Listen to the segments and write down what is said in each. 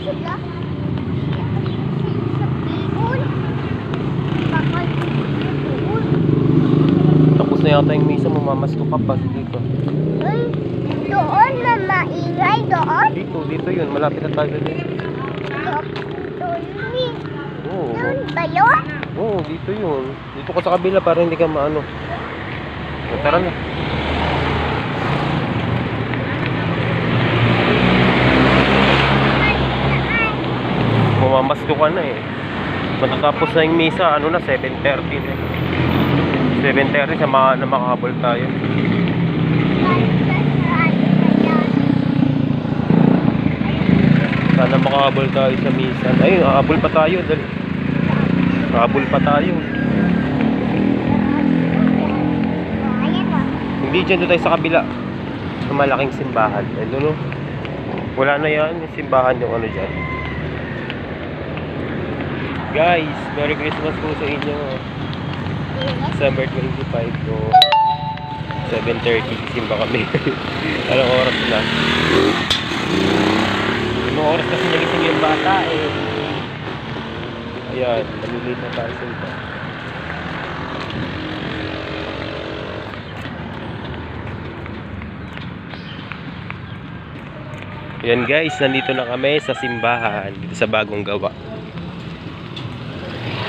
sila. Sa Bicol. Bakal doon. Tapos na yata yung misa mo, mamasko ka pa. Dito. Ay, doon na maingay doon. Dito yun. Malapit na tayo dito. Doon yun. Oo. Doon ba yun? Oo, dito yun. Dito ka sa kabila para hindi ka maano. Tara na. Mamasko ka na eh. Matatapos na yung misa, ano na, 7:30 na. 7:30 na makahabol tayo. Sana makahabol tayo sa misa. Ayun, habol pa tayo. Habol pa tayo. Hindi dyan doon tayo sa kabila. Sa malaking simbahan. Ayun, no? Wala na yan. Yung simbahan yung ano dyan. Guys, Merry Christmas po sa inyo. December 25 to 7:30 simba kami. Anong oras na? Anong oras kasi nagising yung bata eh. Ayan, nalilito na tayo simba. Ayan guys, nandito na kami sa simbahan. Dito sa bagong gawa.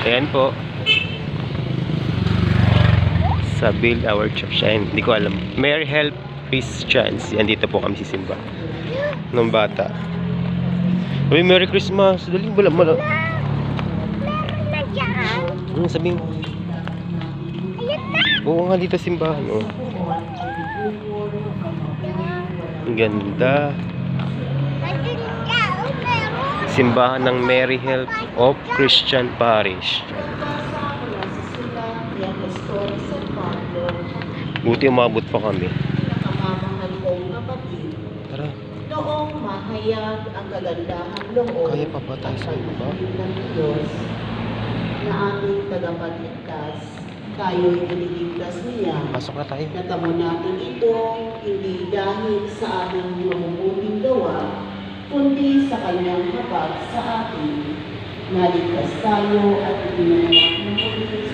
Ayan po. Sa Build Our Church. Ayan, hindi ko alam. Mary Help Christians. Yan, dito po kami sisimba. Nung bata. Uy, Merry Christmas. Daling bala. Meron na dyan. Sabihin. Ayun na. Oo nga, dito simbahan. Oh. Ang ganda. Nandun ka. Meron. Simbahan ng Mary Help of Christian Parish. Buti umabot pa kami. Nakamamahal kong kapatid, Tara. noong mahayag ang kagandahan loob Kaya pa ba tayo sa iba? ng Diyos na aming tagapagligtas, tayo'y iniligtas niya. Pasok na tayo. Natamo natin ito hindi dahil sa aming mabubuting gawa, kundi sa kanyang habag sa atin. Naligtas tayo at ipinanganak ng muli